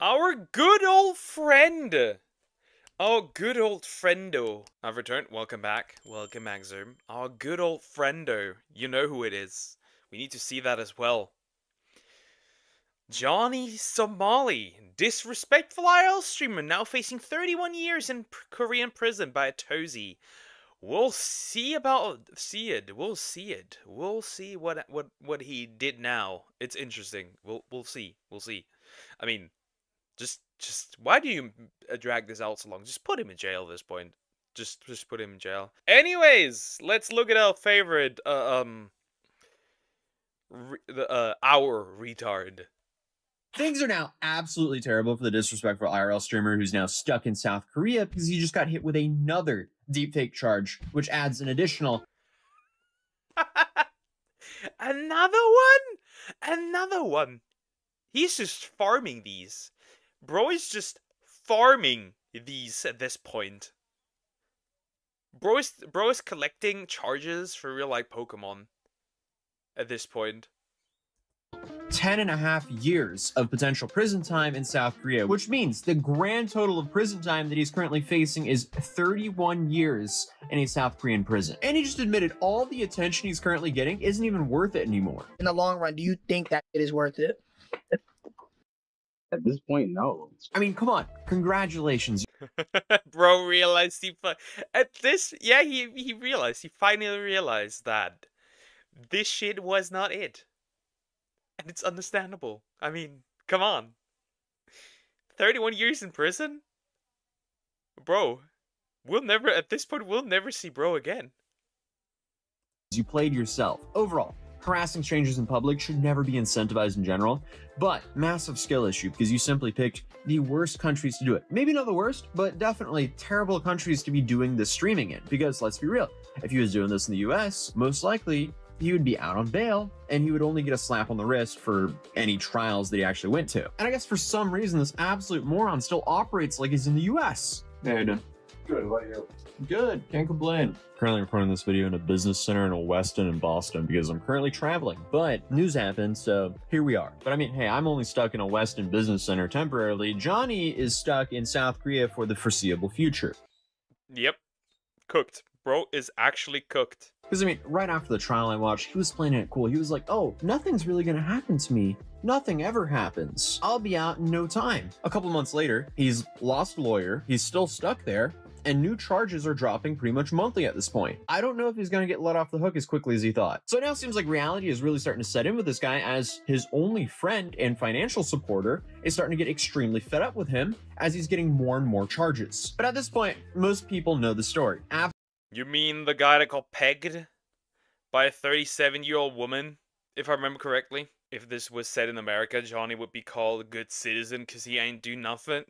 Our good old friend. Oh, good old friendo. I've returned. Welcome back. Welcome back, Zoom. Our good old friendo. You know who it is. We need to see that as well. Johnny Somali. Disrespectful IRL streamer now facing 31 years in Korean prison by Atozy. We'll see about it. We'll see it. We'll see what he did now. It's interesting. We'll see. We'll see. I mean, just why do you drag this out so long? Just put him in jail at this point. Just put him in jail. Anyways, let's look at our favorite our retard. Things are now absolutely terrible for the disrespectful IRL streamer who's now stuck in South Korea because he just got hit with another deepfake charge, which adds an additional Another one. He's just farming these. Bro is just farming these at this point. Bro is collecting charges for real life Pokemon at this point. 10.5 years of potential prison time in South Korea, which means the grand total of prison time that he's currently facing is 31 years in a South Korean prison. And he just admitted all the attention he's currently getting isn't even worth it anymore. In the long run, do you think that it is worth it? At this point, no. I mean, come on. Congratulations. Bro realized he realized. He finally realized that this shit was not it. And it's understandable. I mean, come on. 31 years in prison? Bro, at this point, we'll never see bro again. You played yourself. Overall, harassing strangers in public should never be incentivized in general, but massive skill issue because you simply picked the worst countries to do it. Maybe not the worst, but definitely terrible countries to be doing this streaming in, because let's be real, if he was doing this in the US, most likely he would be out on bail and he would only get a slap on the wrist for any trials that he actually went to. And I guess for some reason, this absolute moron still operates like he's in the US. Yeah, I do. Good, what about you? Good, can't complain. Currently recording this video in a business center in Weston in Boston because I'm currently traveling, but news happened, so here we are. But I mean, hey, I'm only stuck in a Weston business center temporarily. Johnny is stuck in South Korea for the foreseeable future. Yep, cooked. Bro is actually cooked. Because, I mean, right after the trial I watched, he was playing it cool. He was like, oh, nothing's really gonna happen to me. Nothing ever happens. I'll be out in no time. A couple months later, he's lost a lawyer. He's still stuck there. And new charges are dropping pretty much monthly at this point. I don't know if he's gonna get let off the hook as quickly as he thought. So it now seems like reality is really starting to set in with this guy, as his only friend and financial supporter is starting to get extremely fed up with him as he's getting more and more charges. But at this point, most people know the story. You mean the guy that got pegged by a 37-year-old woman, if I remember correctly? If this was said in America, Johnny would be called a good citizen because he ain't do nothing.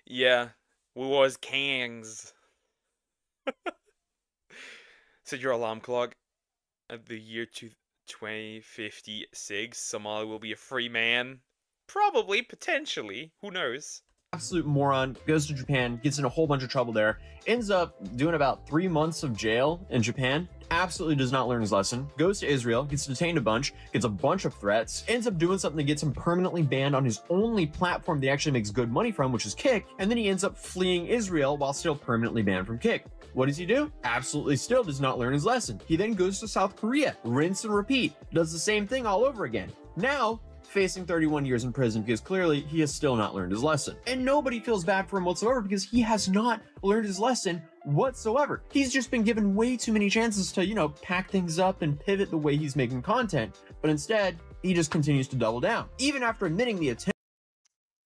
Yeah, we was kings. Set your alarm clock. At the year 2056, Somali will be a free man. Probably, potentially, who knows? Absolute moron, goes to Japan, gets in a whole bunch of trouble there, ends up doing about 3 months of jail in Japan, absolutely does not learn his lesson, goes to Israel, gets detained a bunch, gets a bunch of threats, ends up doing something that gets him permanently banned on his only platform that he actually makes good money from, which is Kick, and then he ends up fleeing Israel while still permanently banned from Kick. What does he do? Absolutely still does not learn his lesson. He then goes to South Korea, rinse and repeat, does the same thing all over again. Now, facing 31 years in prison because clearly he has still not learned his lesson. And nobody feels bad for him whatsoever because he has not learned his lesson whatsoever. He's just been given way too many chances to, you know, pack things up and pivot the way he's making content. But instead, he just continues to double down. Even after admitting the attempt.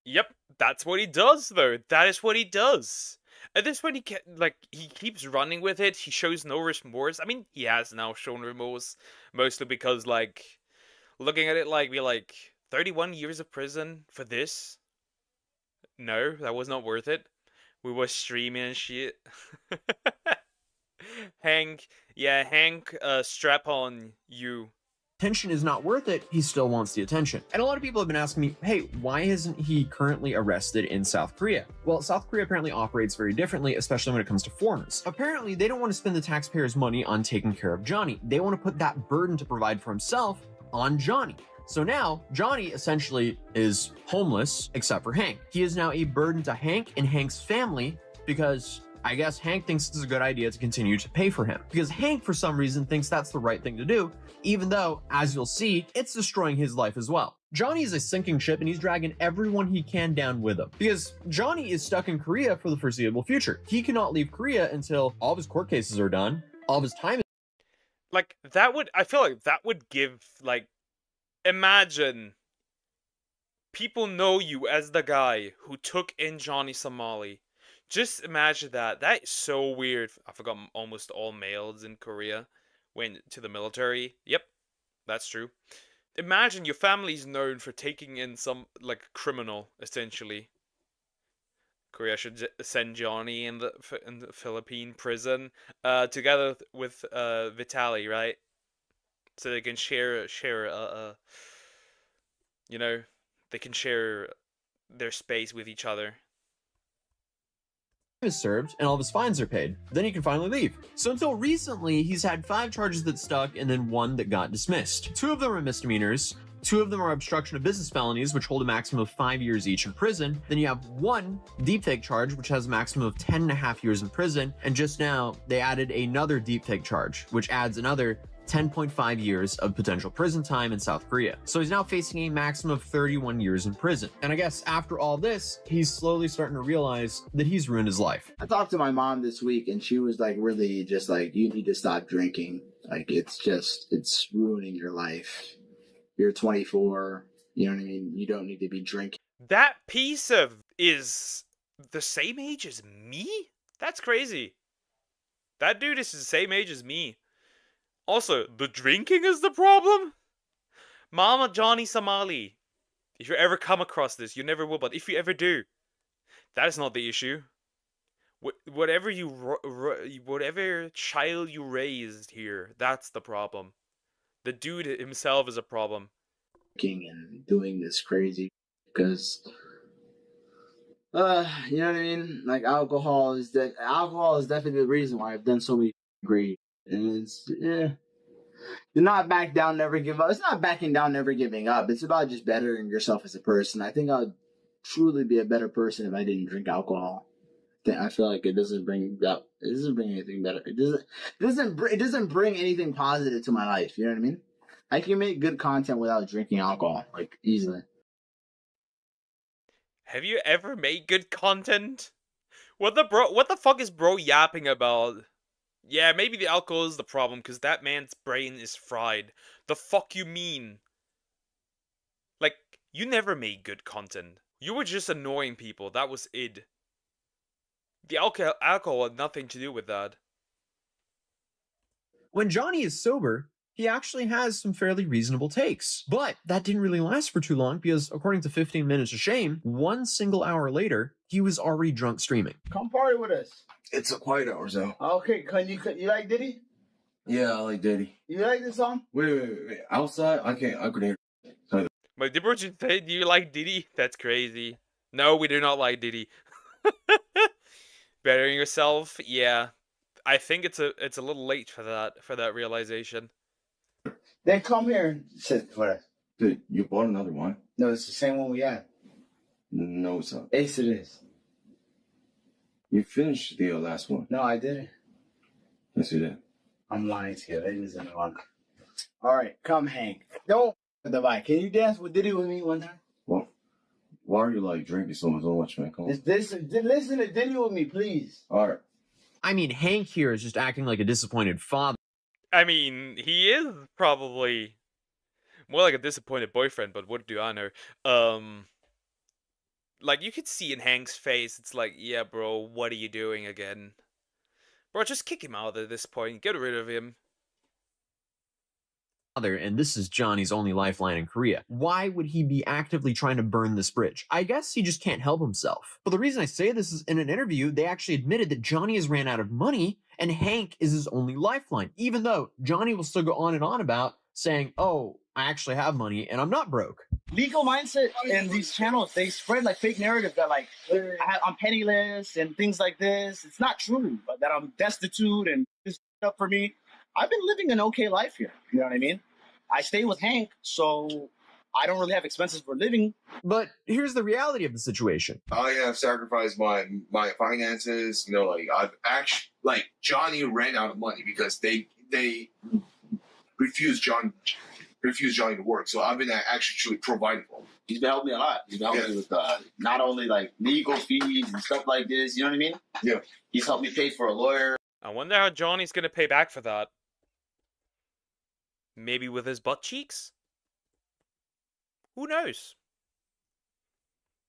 Yep, that's what he does though. That is what he does. At this point, he keeps running with it. He shows no remorse. I mean, he has now shown remorse, mostly because, like, looking at it like, 31 years of prison for this? No, that was not worth it. We were streaming and shit. Hank, strap on you. Attention is not worth it, he still wants the attention. And a lot of people have been asking me, hey, why isn't he currently arrested in South Korea? Well, South Korea apparently operates very differently, especially when it comes to foreigners. Apparently, they don't want to spend the taxpayers' money on taking care of Johnny. They want to put that burden to provide for himself on Johnny. So now, Johnny essentially is homeless, except for Hank. He is now a burden to Hank and Hank's family because I guess Hank thinks it's a good idea to continue to pay for him. Because Hank, for some reason, thinks that's the right thing to do, even though, as you'll see, it's destroying his life as well. Johnny is a sinking ship and he's dragging everyone he can down with him. Because Johnny is stuck in Korea for the foreseeable future. He cannot leave Korea until all of his court cases are done, all of his time is Like, I feel like that would give, like, imagine people know you as the guy who took in Johnny Somali. Just imagine that. That is so weird. I forgot almost all males in Korea went to the military. Yep, that's true. Imagine your family's known for taking in some, like, criminal, essentially. Korea should send Johnny in the Philippine prison, together with Vitaly, right? So they can share you know, they can share their space with each other. served and all of his fines are paid. Then he can finally leave. So until recently, he's had 5 charges that stuck and then 1 that got dismissed. 2 of them are misdemeanors. 2 of them are obstruction of business felonies, which hold a maximum of 5 years each in prison. Then you have 1 deepfake charge, which has a maximum of 10.5 years in prison. And just now, they added another deepfake charge, which adds another 10.5 years of potential prison time in South Korea. So he's now facing a maximum of 31 years in prison. And I guess after all this, he's slowly starting to realize that he's ruined his life. I talked to my mom this week and she was like, really just like, you need to stop drinking. Like, it's ruining your life. You're 24. You know what I mean? You don't need to be drinking. That piece of is the same age as me? That's crazy. That dude is the same age as me. Also, the drinking is the problem? Mama Johnny Somali. If you ever come across this, you never will, but if you ever do, that is not the issue. Whatever child you raised here, that's the problem. The dude himself is a problem. And doing this crazy because, you know what I mean? Like, alcohol is definitely the reason why I've done so many great. And it's, do not back down, never give up. It's not backing down, never giving up. It's about just bettering yourself as a person. I think I'd truly be a better person if I didn't drink alcohol. I feel like it doesn't bring anything better. It doesn't bring anything positive to my life. You know what I mean? I can make good content without drinking alcohol, like, easily. Have you ever made good content? What the fuck is bro yapping about? Yeah, maybe the alcohol is the problem, because that man's brain is fried. The fuck you mean? Like, you never made good content. You were just annoying people, that was it. The alcohol had nothing to do with that. When Johnny is sober, he actually has some fairly reasonable takes. But that didn't really last for too long because, according to 15 Minutes of Shame, 1 single hour later, he was already drunk streaming. Come party with us. It's a quiet hour, so. Okay, you like Diddy? Yeah, I like Diddy. You like this song? Wait. Outside, I could hear. But did you say, do you like Diddy? That's crazy. No, we do not like Diddy. Bettering yourself? Yeah. I think it's a little late for that realization. Then come here and sit with us. Dude, you bought another one? No, it's the same one we had. No, it's not. Ace it is. You finished the last one. No, I didn't. Yes, you did. I'm lying to you. It isn't one. All right, come Hank. Don't the bike. Can you dance with Diddy with me one time? Well, why are you like drinking so much, man? Come on. Listen to Diddy with me, please. All right. I mean, Hank here is just acting like a disappointed father. I mean, he is probably more like a disappointed boyfriend, but what do I know? Like, you could see in Hank's face, it's like, yeah, bro, what are you doing again? Bro, just kick him out at this point. Get rid of him. And this is Johnny's only lifeline in Korea. Why would he be actively trying to burn this bridge? I guess he just can't help himself. But the reason I say this is in an interview, they actually admitted that Johnny has ran out of money and Hank is his only lifeline, even though Johnny will still go on and on about saying, oh, I actually have money and I'm not broke. Legal mindset and these channels, they spread like fake narrative that like I'm penniless and things like this. It's not true, but that I'm destitute and this stuff for me. I've been living an okay life here. You know what I mean? I stay with Hank, so I don't really have expenses for living. But here's the reality of the situation. I have sacrificed my finances. You know, like I've actually like Johnny ran out of money because they refused Johnny to work. So I've been actually providing for him. He's been helping me a lot. He's been helping me with not only like legal fees and stuff like this. You know what I mean? Yeah. He's helped me pay for a lawyer. I wonder how Johnny's gonna pay back for that. Maybe with his butt cheeks? Who knows?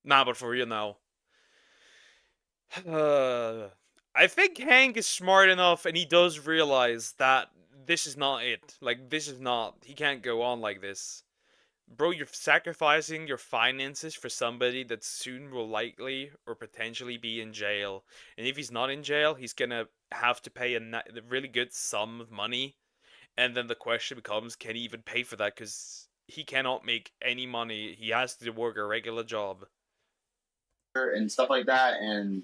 Nah, but for real now. I think Hank is smart enough and he does realize that this is not it. Like, this is not... He can't go on like this. Bro, you're sacrificing your finances for somebody that soon will likely or potentially be in jail. And if he's not in jail, he's gonna have to pay a really good sum of money. And then the question becomes, can he even pay for that? Because he cannot make any money. He has to work a regular job. And stuff like that, and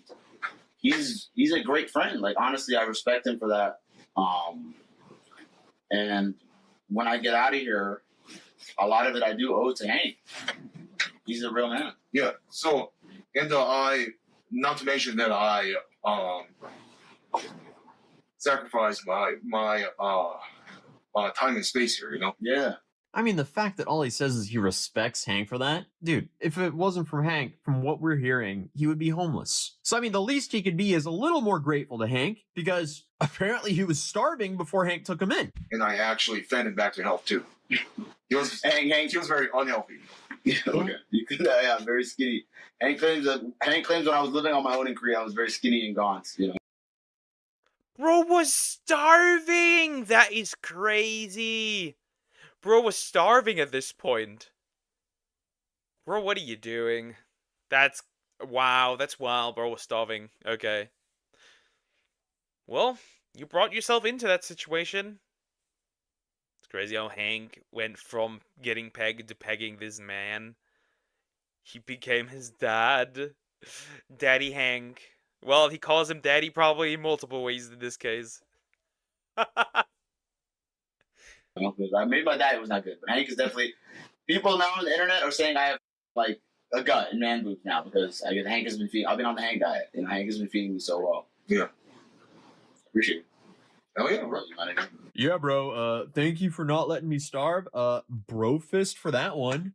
he's a great friend. Like, honestly, I respect him for that. And when I get out of here, a lot of it I do owe to Hank. He's a real man. Yeah. So, and I, not to mention that I sacrificed my time and space here. You know. Yeah. I mean, the fact that all he says is he respects Hank for that, dude, if it wasn't for Hank, from what we're hearing, he would be homeless. So, I mean, the least he could be is a little more grateful to Hank, because apparently he was starving before Hank took him in. And I actually fed him back to health, too. He was very unhealthy. Yeah, okay. Yeah, very skinny. Hank claims when I was living on my own in Korea, I was very skinny and gaunt, you know. Bro was starving! That is crazy! Bro was starving at this point. Bro, what are you doing? That's... Wow, that's wild. Bro was starving. Okay. Well, you brought yourself into that situation. It's crazy how Hank went from getting pegged to pegging this man. He became his dad. Daddy Hank. Well, he calls him daddy probably in multiple ways in this case. I made my diet was not good, but Hank is definitely. People now on the internet are saying I have like a gut and man boobs now because I guess Hank has been feeding. I've been on the Hank diet, and Hank has been feeding me so well. Yeah, appreciate it. Oh yeah, bro. Yeah, bro. Thank you for not letting me starve. Bro fist for that one.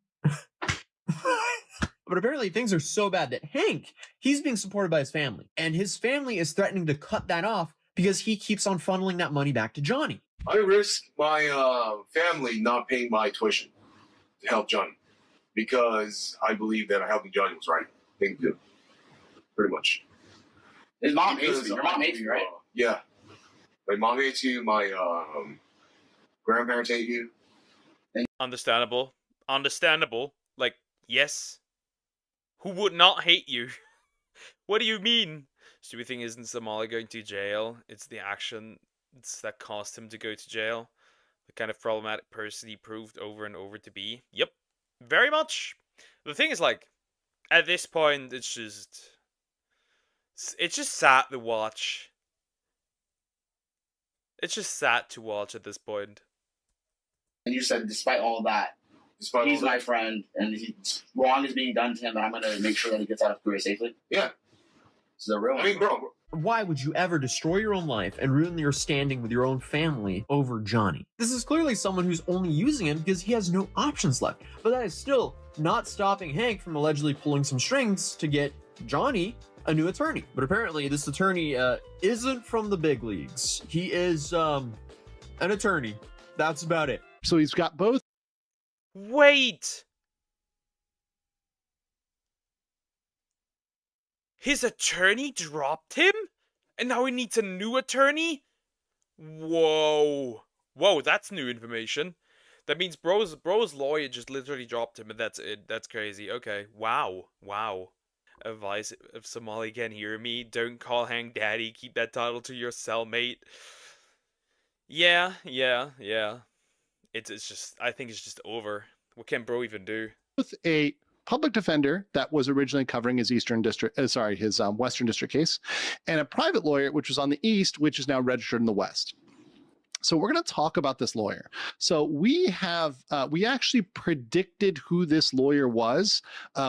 But apparently things are so bad that Hank, he's being supported by his family, and his family is threatening to cut that off because he keeps on funneling that money back to Johnny. I risk my family not paying my tuition to help Johnny because I believe that helping Johnny was right thing to do. Pretty much. His mom hates me. Your mom hates me, right? Yeah. My mom hates you. My grandparents hate you. Understandable. Understandable. Like, yes. Who would not hate you? What do you mean? Stupid thing isn't Somali going to jail. It's the action that caused him to go to jail. The kind of problematic person he proved over and over to be. Yep. Very much. The thing is, like, at this point, it's just sad to watch. It's just sad to watch at this point. And you said, despite all that, he's my friend, and wrong is being done to him, and I'm going to make sure that he gets out of Korea safely. Yeah. So the real. I mean, bro. Why would you ever destroy your own life and ruin your standing with your own family over Johnny? This is clearly someone who's only using him because he has no options left. But that is still not stopping Hank from allegedly pulling some strings to get Johnny a new attorney. But apparently this attorney isn't from the big leagues. He is an attorney. That's about it. So he's got both. Wait! His attorney dropped him? And now he needs a new attorney? Whoa. Whoa, that's new information. That means bro's lawyer just literally dropped him and that's it. That's crazy. Okay. Wow. Wow. Advice if Somali can hear me, don't call Hank daddy. Keep that title to your cellmate. Yeah. It's just, I think it's just over. What can bro even do? With a public defender that was originally covering his Western District case, and a private lawyer which was on the East, which is now registered in the West. So we're going to talk about this lawyer. So we actually predicted who this lawyer was.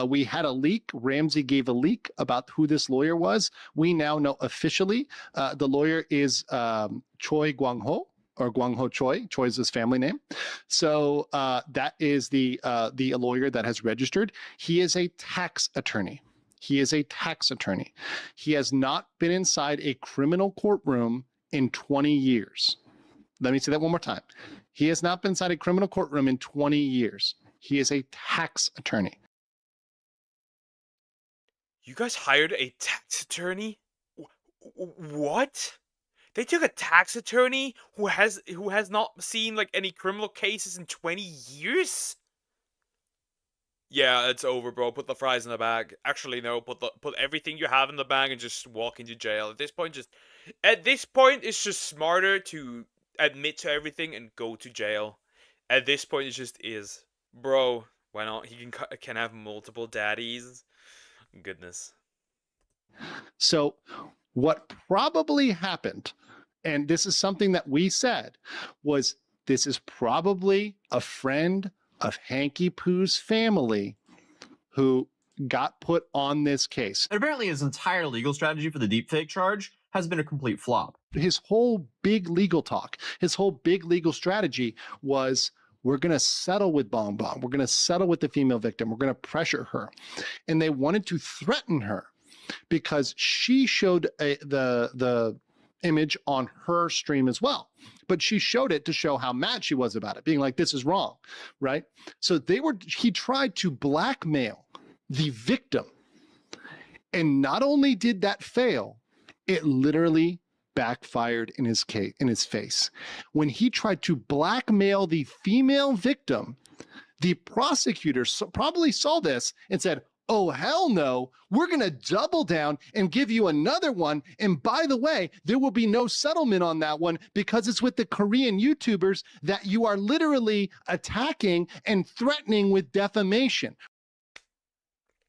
We had a leak. Ramsey gave a leak about who this lawyer was. We now know officially the lawyer is Choi Guang-ho, or Guang-ho Choi. Choi is his family name. So that is the lawyer that has registered. He is a tax attorney. He is a tax attorney. He has not been inside a criminal courtroom in 20 years. Let me say that one more time. He has not been inside a criminal courtroom in 20 years. He is a tax attorney. You guys hired a tax attorney? What? They took a tax attorney who has not seen like any criminal cases in 20 years? Yeah, it's over, bro. Put the fries in the bag. Actually, no. Put everything you have in the bag and just walk into jail. At this point, it's just smarter to admit to everything and go to jail. At this point, it just is, bro. Why not? He can have multiple daddies. Goodness. So, what probably happened, and this is something that we said, was this is probably a friend of Hanky Poo's family who got put on this case. And apparently his entire legal strategy for the deepfake charge has been a complete flop. His whole big legal talk, his whole big legal strategy was, we're going to settle with Bong Bong. We're going to settle with the female victim. We're going to pressure her. And they wanted to threaten her because she showed the image on her stream as well. But she showed it to show how mad she was about it, being like, this is wrong, right? So he tried to blackmail the victim. And not only did that fail, it literally backfired in his face. When he tried to blackmail the female victim, the prosecutor probably saw this and said, oh, hell no, we're going to double down and give you another one. And by the way, there will be no settlement on that one because it's with the Korean YouTubers that you are literally attacking and threatening with defamation.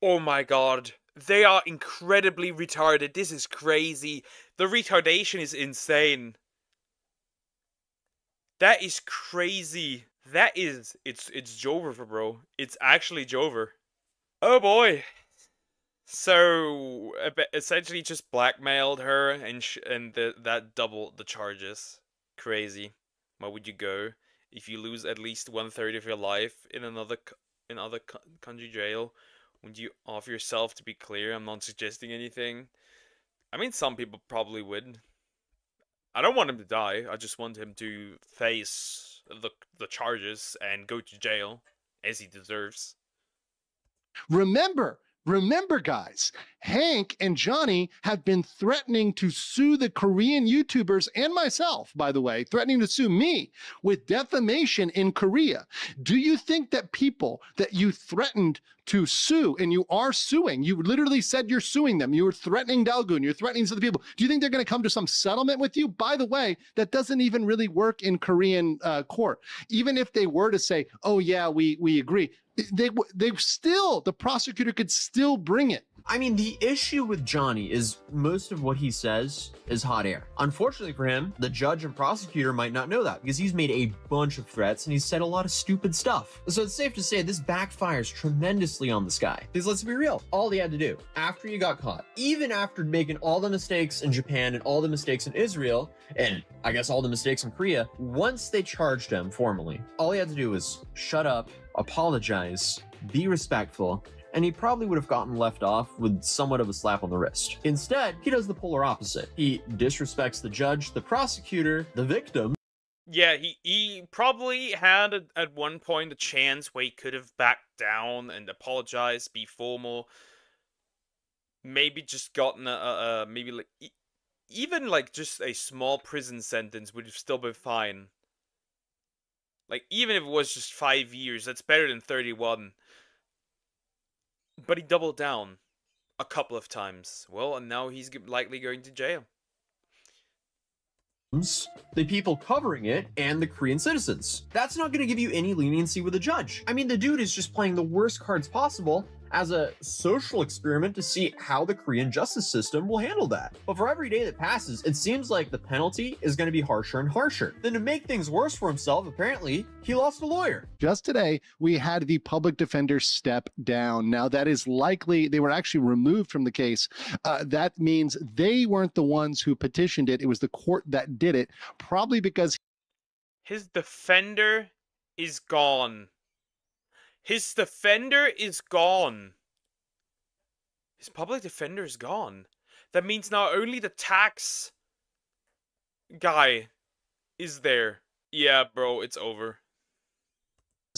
Oh my god. They are incredibly retarded. This is crazy. The retardation is insane. That is crazy. It's Jover, bro. It's actually Jover. Oh boy. So essentially just blackmailed her and that doubled the charges. Crazy. Where would you go if you lose at least 1/3 of your life in another country jail? Would you offer yourself to be clear? I'm not suggesting anything. I mean, some people probably would. I don't want him to die. I just want him to face the charges and go to jail, as he deserves. Remember, guys, Hank and Johnny have been threatening to sue the Korean YouTubers and myself, by the way, threatening to sue me with defamation in Korea. Do you think that people that you threatened to sue, and you are suing, you literally said you're suing them, you were threatening Dalgoon, you're threatening other people, do you think they're going to come to some settlement with you? By the way, that doesn't even really work in Korean court. Even if they were to say, oh yeah, we agree, the prosecutor could still bring it. I mean, the issue with Johnny is most of what he says is hot air. Unfortunately for him, the judge and prosecutor might not know that because he's made a bunch of threats and he's said a lot of stupid stuff. So it's safe to say this backfires tremendously on this guy. Because let's be real, all he had to do after he got caught, even after making all the mistakes in Japan and all the mistakes in Israel, and I guess all the mistakes in Korea, once they charged him formally, all he had to do was shut up, apologize, be respectful, and he probably would have gotten left off with somewhat of a slap on the wrist. Instead, he does the polar opposite. He disrespects the judge, the prosecutor, the victim. Yeah, he probably had at one point a chance where he could have backed down and apologized, be formal. Maybe just gotten maybe like even like just a small prison sentence would have still been fine. Like even if it was just 5 years, that's better than 31. But he doubled down a couple of times. Well, and now he's likely going to jail. The people covering it, and the Korean citizens. That's not going to give you any leniency with a judge. I mean, the dude is just playing the worst cards possible, as a social experiment to see how the Korean justice system will handle that. But for every day that passes, it seems like the penalty is going to be harsher and harsher. Then to make things worse for himself, apparently, he lost a lawyer. Just today, we had the public defender step down. Now, that is likely they were actually removed from the case. That means they weren't the ones who petitioned it. It was the court that did it, probably because his defender is gone. His defender is gone. His public defender is gone. That means now only the tax guy is there. Yeah, bro, it's over.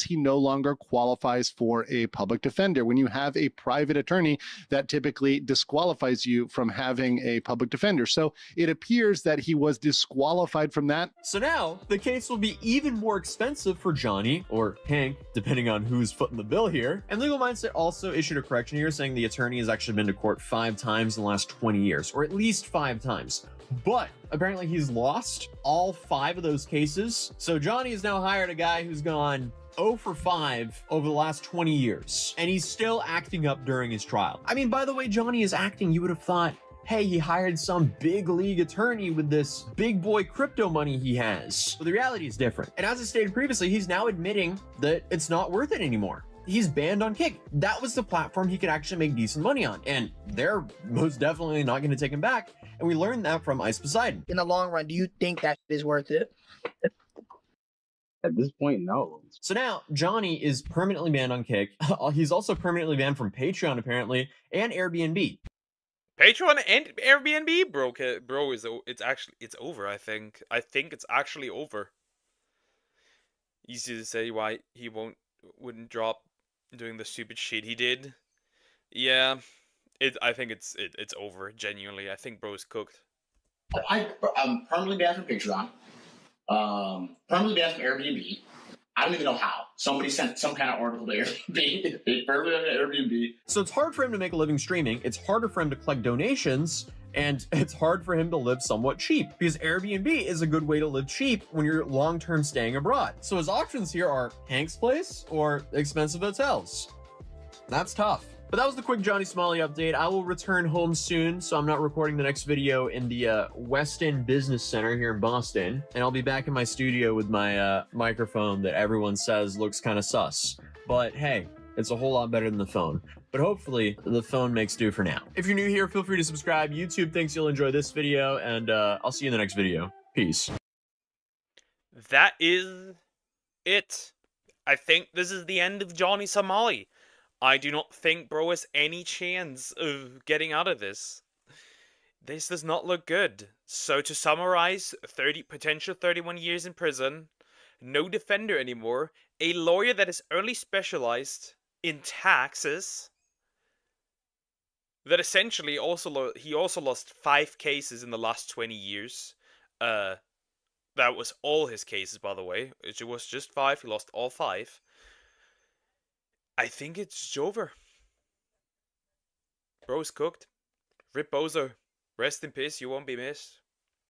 he no longer qualifies for a public defender. When you have a private attorney, that typically disqualifies you from having a public defender. So it appears that he was disqualified from that. So now the case will be even more expensive for Johnny, or Hank, depending on who's footing the bill here. And Legal Mindset also issued a correction here saying the attorney has actually been to court 5 times in the last 20 years, or at least 5 times. But apparently he's lost all 5 of those cases. So Johnny has now hired a guy who's gone 0 for 5 over the last 20 years, and he's still acting up during his trial. I mean, by the way Johnny is acting, you would have thought, hey, he hired some big league attorney with this big boy crypto money he has. But the reality is different. And as I stated previously, he's now admitting that it's not worth it anymore. He's banned on Kick. That was the platform he could actually make decent money on, and they're most definitely not going to take him back. And we learned that from Ice Poseidon. In the long run, do you think that is worth it? At this point, no. So now Johnny is permanently banned on Kick. He's also permanently banned from Patreon apparently, and Airbnb. Patreon and Airbnb, bro, it's over. I think it's actually over. Easy to say why he wouldn't drop doing the stupid shit he did. Yeah, I think it's over. Genuinely, I think bro's cooked. I'm permanently banned from Patreon. Permanently banned from Airbnb. I don't even know how. Somebody sent some kind of article to Airbnb. They permanently banned Airbnb. So it's hard for him to make a living streaming. It's harder for him to collect donations. And it's hard for him to live somewhat cheap, because Airbnb is a good way to live cheap when you're long-term staying abroad. So his options here are Hank's place or expensive hotels. That's tough. But that was the quick Johnny Somali update. I will return home soon, so I'm not recording the next video in the West End Business Center here in Boston. And I'll be back in my studio with my microphone that everyone says looks kind of sus. But hey, it's a whole lot better than the phone. But hopefully, the phone makes do for now. If you're new here, feel free to subscribe. YouTube thinks you'll enjoy this video, and I'll see you in the next video. Peace. That is it. I think this is the end of Johnny Somali. I do not think bro has any chance of getting out of this. This does not look good. So to summarize, potential 31 years in prison, no defender anymore, a lawyer that is only specialized in taxes, that essentially he also lost 5 cases in the last 20 years. That was all his cases, by the way. It was just 5. He lost all 5. I think it's over. Bro's cooked. Rip Bozo. Rest in peace. You won't be missed.